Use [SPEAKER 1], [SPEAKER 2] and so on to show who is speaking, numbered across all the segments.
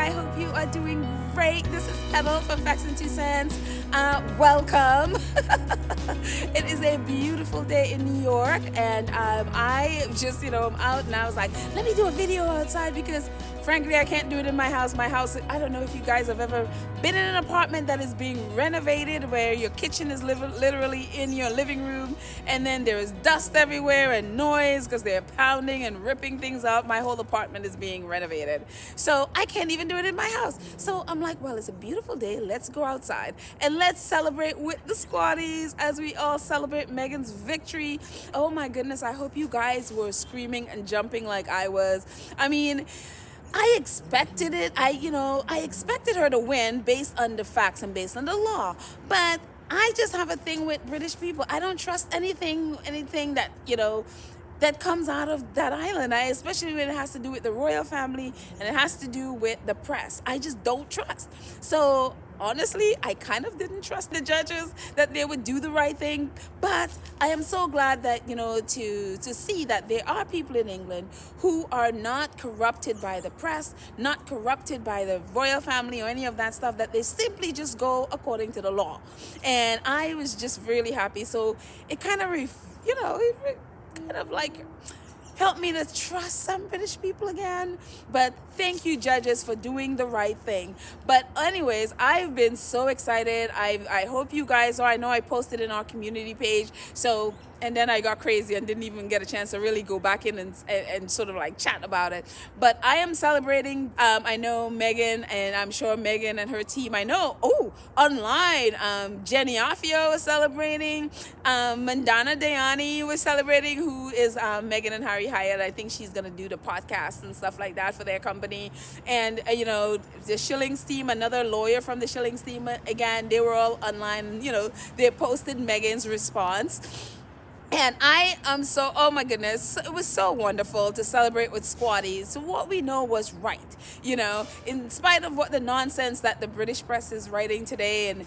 [SPEAKER 1] I hope you are doing great. This is Pebble from Facts and Two Cents. Welcome. It is a beautiful day in New York, and I just, I'm out, and I was like, let me do a video outside because, frankly, I can't do it in my house. My house, I don't know if you guys have ever been in an apartment that is being renovated where your kitchen is literally in your living room, and then there is dust everywhere and noise because they're pounding and ripping things out. My whole apartment is being renovated. So I can't even do it in my house. So I'm like, well, it's a beautiful day. Let's go outside and let's celebrate with the squatties as we all celebrate Meghan's victory. Oh my goodness, I hope you guys were screaming and jumping like I was. I mean, I expected it. I expected her to win based on the facts and based on the law. But I just have a thing with British people. I don't trust anything that, that comes out of that island. Especially when it has to do with the royal family and it has to do with the press. I just don't trust. So honestly, I kind of didn't trust the judges that they would do the right thing, but I am so glad that, to see that there are people in England who are not corrupted by the press, not corrupted by the royal family or any of that stuff, that they simply just go according to the law. And I was just really happy. So it kind of, helped me to trust some British people again. But thank you, judges, for doing the right thing. But anyways, I've been so excited. I hope you guys are. I know I posted in our community page. And then I got crazy and didn't even get a chance to really go back in and sort of like chat about it. But I am celebrating. I know Meghan, and I'm sure Meghan and her team, online, Jenny Offio was celebrating. Mandana Dayani was celebrating, who is Meghan and Harry Hyatt. I think she's going to do the podcast and stuff like that for their company. And, the Shillings team, another lawyer from the Shillings team, again, they were all online. They posted Meghan's response. And I am oh my goodness, it was so wonderful to celebrate with squatties. So what we know was right, in spite of what the nonsense that the British press is writing today, and,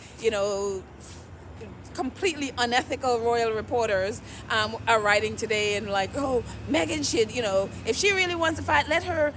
[SPEAKER 1] completely unethical royal reporters are writing today, and like, oh, Meghan should, if she really wants to fight, let her,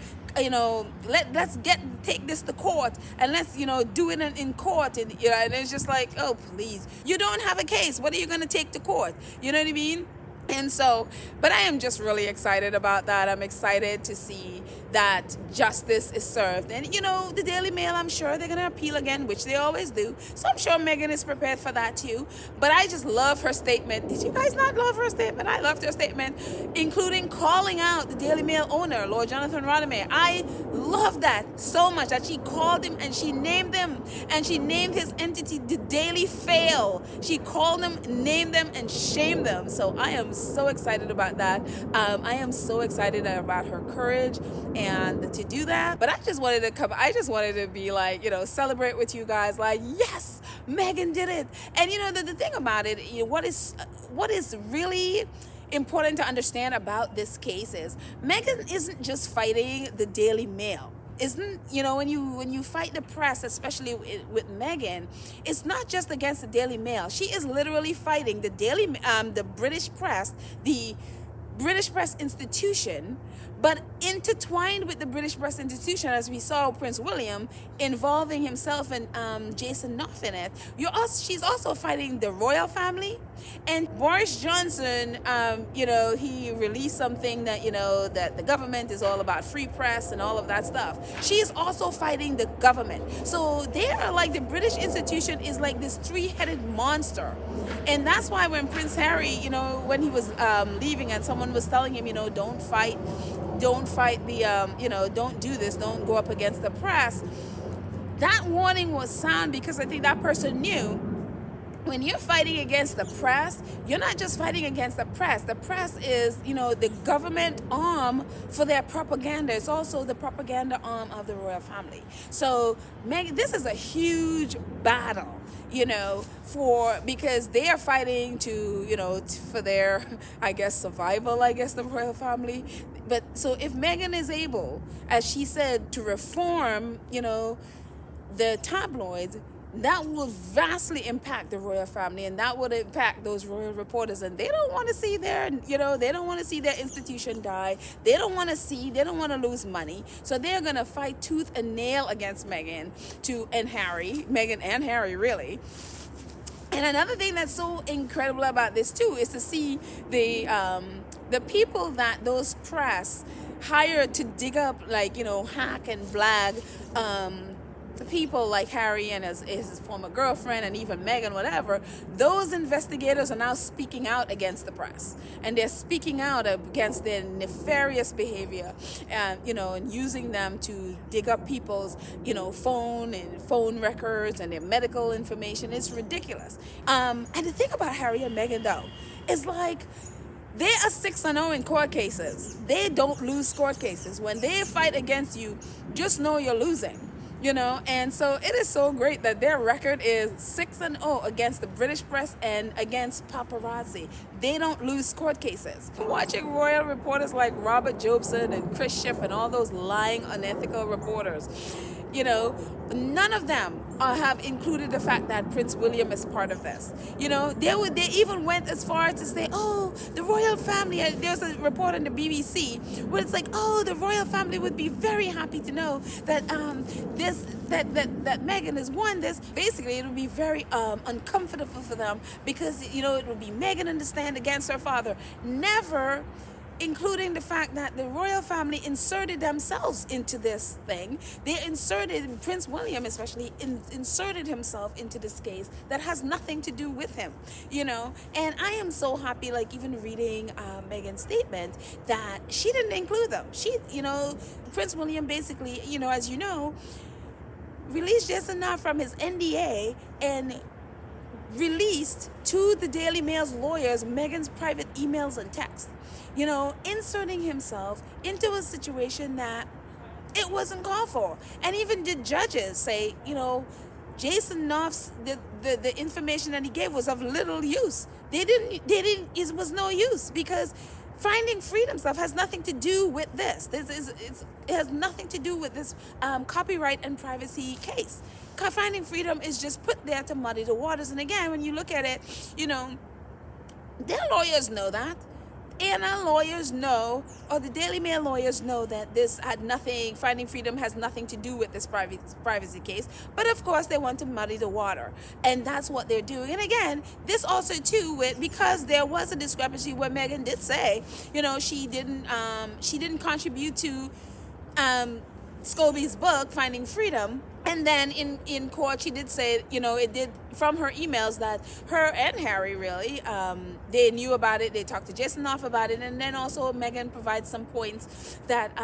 [SPEAKER 1] let's take this to court, and let's, do it in court. And it's just like, oh, please, you don't have a case. What are you going to take to court? You know what I mean? And so, but I am just really excited about that. I'm excited to see that justice is served. And, the Daily Mail, I'm sure they're going to appeal again, which they always do. So I'm sure Meghan is prepared for that too. But I just love her statement. Did you guys not love her statement? I loved her statement, including calling out the Daily Mail owner, Lord Jonathan Rothermere. I love that so much, that she called him and she named him, and she named his entity the Daily Fail. She called them, named them, and shamed them. So I am so excited about that. I am so excited about her courage and to do that. But I just wanted to be like, celebrate with you guys, like, yes, Meghan did it. And the thing about it, what is really important to understand about this case is Meghan isn't just fighting the Daily Mail. When you fight the press, especially with Meghan, it's not just against the Daily Mail. She is literally fighting the British press, the British press institution. But intertwined with the British press institution, as we saw Prince William involving himself and Jason Knopf in it, she's also fighting the royal family. And Boris Johnson, he released something that, that the government is all about free press and all of that stuff. She is also fighting the government. So they are like, the British institution is like this three-headed monster. And that's why when Prince Harry, when he was leaving and someone was telling him, don't fight the, don't do this, don't go up against the press. That warning was sound, because I think that person knew when you're fighting against the press, you're not just fighting against the press. The press is, the government arm for their propaganda. It's also the propaganda arm of the royal family. So this is a huge battle, because they are fighting for their, survival, the royal family. But so if Meghan is able, as she said, to reform, the tabloids, that will vastly impact the royal family, and that would impact those royal reporters, and they don't want to see their, they don't want to see their institution die. They don't want to lose money, so they're going to fight tooth and nail against Meghan and Harry, really. And another thing that's so incredible about this too is to see the people that those press hired to dig up, hack and blag the people like Harry and his former girlfriend, and even Meghan, whatever. Those investigators are now speaking out against the press, and they're speaking out against their nefarious behavior, and using them to dig up people's, phone records and their medical information. It's ridiculous. And the thing about Harry and Meghan, though, is like, they are 6-0 in court cases. They don't lose court cases. When they fight against you, just know you're losing. And so it is so great that their record is 6-0 against the British press and against paparazzi. They don't lose court cases. Watching royal reporters like Robert Jobson and Chris Schiff and all those lying, unethical reporters, none of them have included the fact that Prince William is part of this. They even went as far as to say, the royal family. There's a report on the BBC where it's like, the royal family would be very happy to know that that Meghan has won this. Basically, it would be very uncomfortable for them because it would be Meghan in the stand against her father. Never including the fact that the royal family inserted themselves into this thing. Prince William especially, inserted himself into this case that has nothing to do with him, And I am so happy, even reading Meghans' statement, that she didn't include them. Prince William basically, as you know, released Jason Knopf from his NDA and released to the Daily Mail's lawyers Meghan's private emails and texts, inserting himself into a situation that it wasn't called for. And even the judges say, Jason Knopf's the information that he gave was of little use. It was no use, because finding freedom stuff has nothing to do with this. It has nothing to do with this copyright and privacy case. Finding freedom is just put there to muddy the waters. And again, when you look at it, their lawyers know that. And our lawyers know, or the Daily Mail lawyers know, that this had nothing, finding freedom has nothing to do with this privacy case. But of course, they want to muddy the water. And that's what they're doing. And again, this also too, because there was a discrepancy where Meghan did say, she didn't contribute to Scobie's book, Finding Freedom. And then in court, she did say, it did, from her emails, that her and Harry really, they knew about it. They talked to Jason Knopf about it. And then also Meghan provides some points that,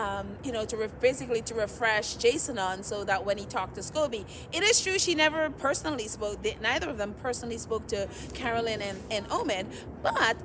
[SPEAKER 1] basically to refresh Jason on, so that when he talked to Scobie, it is true she never personally spoke. Neither of them personally spoke to Carolyn and Omid. But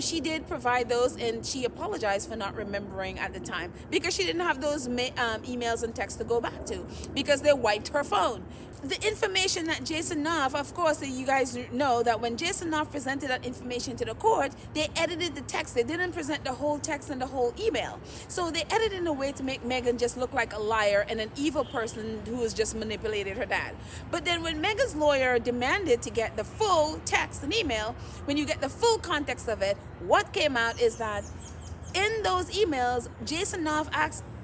[SPEAKER 1] she did provide those, and she apologized for not remembering at the time, because she didn't have those emails and texts to go back to, because they wiped her phone. The information that Jason Knopf, of course, you guys know that when Jason Knopf presented that information to the court, they edited the text. They didn't present the whole text and the whole email. So they edited in a way to make Meghan just look like a liar and an evil person who has just manipulated her dad. But then when Meghan's lawyer demanded to get the full text and email, when you get the full context of it, what came out is that in those emails, Jason Knopf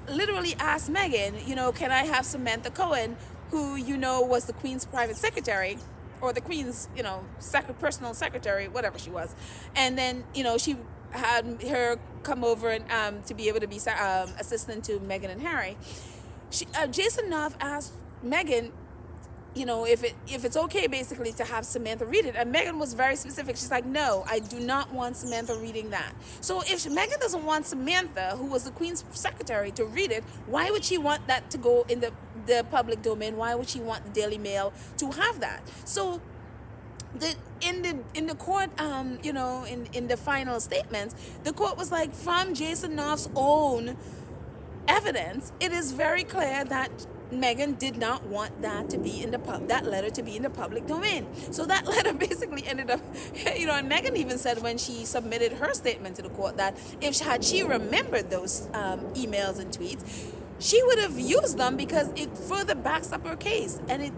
[SPEAKER 1] literally asked Meghan, can I have Samantha Cohen, who was the Queen's private secretary, or the Queen's personal secretary, whatever she was. And then she had her come over and to be able to be assistant to Meghan and Harry. Jason Knopf asked Meghan, if it's okay, basically, to have Samantha read it. And Meghan was very specific. She's like, no, I do not want Samantha reading that. So if Meghan doesn't want Samantha, who was the Queen's secretary, to read it, why would she want that to go in the public domain? Why would she want the Daily Mail to have that? So in the court, in the final statements, the court was like, from Jason Knopf's own evidence, it is very clear that Meghan did not want that to be that letter to be in the public domain. So that letter basically ended up, and Meghan even said when she submitted her statement to the court that had she remembered those emails and tweets, she would have used them, because it further backs up her case, and it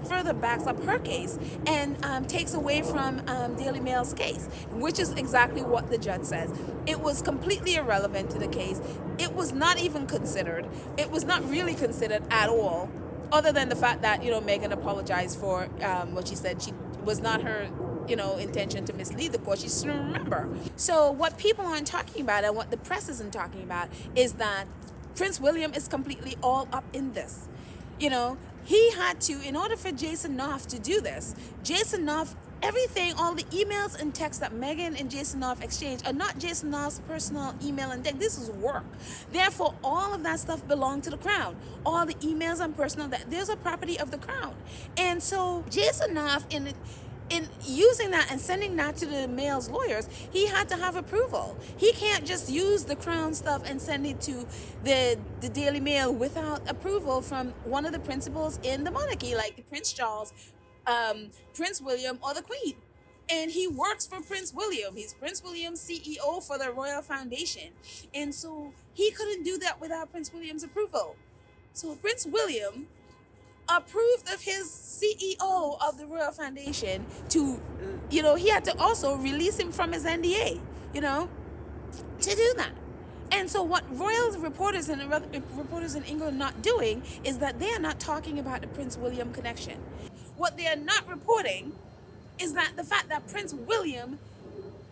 [SPEAKER 1] further backs up her case and takes away from Daily Mail's case, which is exactly what the judge says. It was completely irrelevant to the case. It was not even considered. It was not really considered at all, other than the fact that, Meghan apologized for what she said. She was not her intention to mislead the court. She just didn't remember. So what people aren't talking about and what the press isn't talking about is that Prince William is completely all up in this. He had to, in order for Jason Knopf to do this, Jason Knopf, everything, all the emails and texts that Meghan and Jason Knopf exchange are not Jason Knopf's personal email and text. This is work. Therefore, all of that stuff belonged to the Crown. All the emails and personal, there's a property of the Crown. And so Jason Knopf, in using that and sending that to the Mail's lawyers, he had to have approval. He can't just use the Crown stuff and send it to the Daily Mail without approval from one of the principals in the monarchy, like Prince Charles, Prince William, or the Queen. And he works for Prince William. He's Prince William's CEO for the Royal Foundation. And so he couldn't do that without Prince William's approval. So Prince William approved of his CEO of the Royal Foundation to, he had to also release him from his NDA, to do that. And so what royal reporters and reporters in England are not doing is that they are not talking about the Prince William connection. What they are not reporting is that the fact that Prince William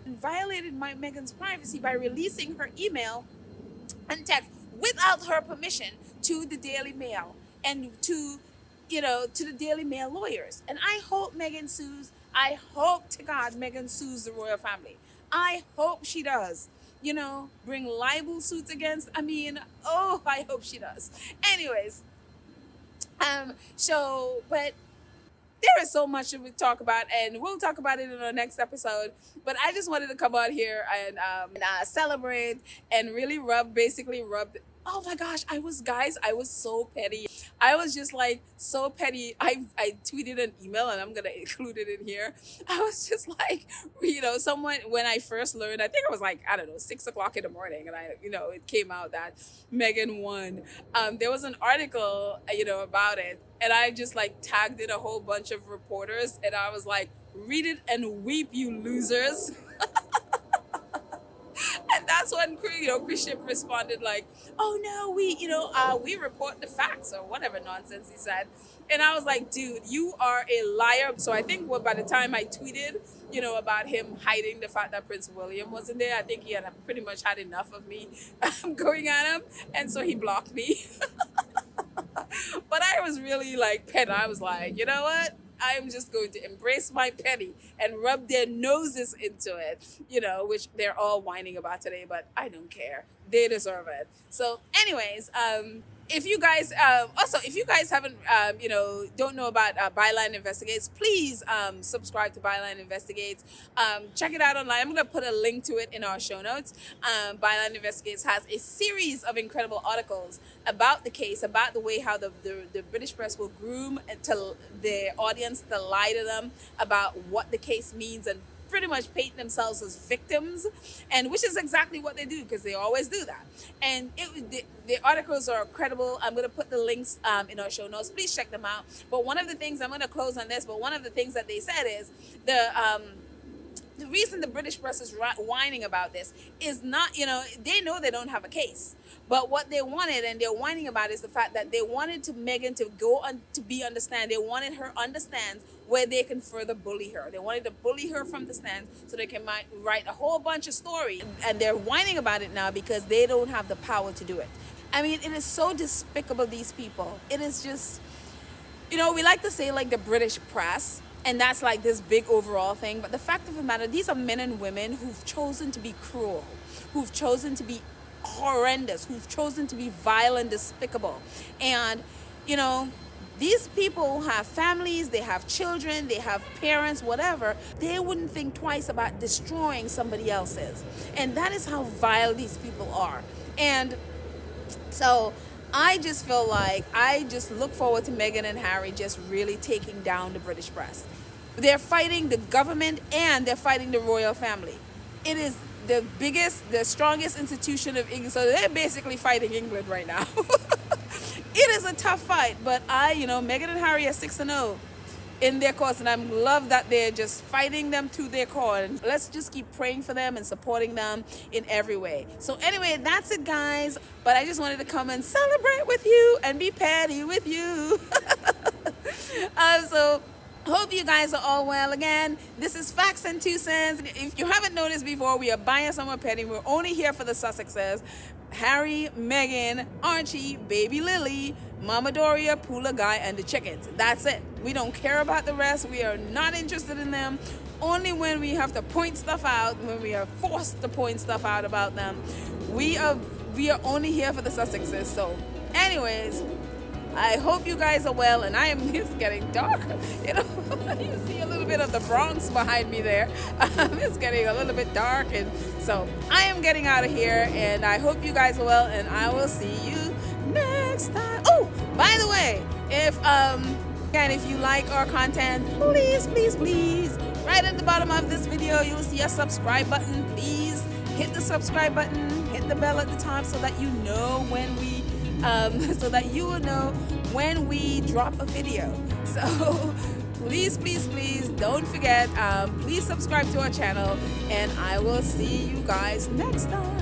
[SPEAKER 1] violated Meghan's privacy by releasing her email and text without her permission to the Daily Mail and to the Daily Mail lawyers. And I hope Meghan sues. I hope to God Meghan sues the royal family. I hope she does. Bring libel suits against, I hope she does. Anyways, but there is so much to talk about, and we'll talk about it in our next episode. But I just wanted to come out here and celebrate and really rub. Oh my gosh, I was so petty. I was just like so petty. I tweeted an email, and I'm gonna include it in here. I was just like, someone, when I first learned, I think it was like, 6 o'clock in the morning, and it came out that Meghan won. There was an article, about it, and I just like tagged in a whole bunch of reporters, and I was like, read it and weep, you losers. And that's when Christian responded like, oh no, we report the facts, or whatever nonsense he said. And I was like, dude, you are a liar. So I think by the time I tweeted, about him hiding the fact that Prince William wasn't there, I think he had pretty much had enough of me going at him. And so he blocked me. But I was really like petty. I was like, you know what? I'm just going to embrace my petty and rub their noses into it, which they're all whining about today, but I don't care. They deserve it. So anyways, if you guys haven't, don't know about Byline Investigates, please subscribe to Byline Investigates. Check it out online. I'm going to put a link to it in our show notes. Byline Investigates has a series of incredible articles about the case, about the way how the British press will groom to their audience to lie to them about what the case means and pretty much paint themselves as victims, and which is exactly what they do, because they always do that. And the articles are credible. I'm going to put the links in our show notes. Please check them out. But one of the things, I'm going to close on this, but one of the things that they said is the reason the British press is whining about this is not, they know they don't have a case. But what they wanted, and they're whining about, is the fact that they wanted Meghan to go on to understand. They wanted her understand where they can further bully her. They wanted to bully her from the stands so they can write a whole bunch of stories. And they're whining about it now because they don't have the power to do it. It is so despicable, these people. It is just, we like to say like the British press, and that's like this big overall thing. But the fact of the matter, these are men and women who've chosen to be cruel, who've chosen to be horrendous, who've chosen to be vile and despicable. And, these people have families, they have children, they have parents, whatever. They wouldn't think twice about destroying somebody else's. And that is how vile these people are. And so I just feel like I just look forward to Meghan and Harry just really taking down the British press. They're fighting the government and they're fighting the royal family. It is the biggest, the strongest institution of England. So they're basically fighting England right now. It is a tough fight, but Meghan and Harry are 6-0. in their cause, and I love that they're just fighting them to their core. And let's just keep praying for them and supporting them in every way. So anyway, that's it, guys. But I just wanted to come and celebrate with you and be petty with you. So hope you guys are all well. Again, this is Facts and 2 Cents. If you haven't noticed before, we are buying someone petty. We're only here for the Sussexes: Harry, Meghan, Archie, Baby Lily, Mama Doria, Poola Guy, and the chickens. That's it. We don't care about the rest. We are not interested in them. Only when we have to point stuff out, when we are forced to point stuff out about them, we are only here for the Sussexes. So anyways, I hope you guys are well, and it's getting dark. You know, you see a little bit of the Bronx behind me there. It's getting a little bit dark, and so I am getting out of here, and I hope you guys are well, and I will see you next time. Oh, by the way, if you like our content, please, right at the bottom of this video, you'll see a subscribe button. Please hit the subscribe button, hit the bell at the top so that you know when we so that you will know when we drop a video. So please don't forget, please subscribe to our channel, and I will see you guys next time.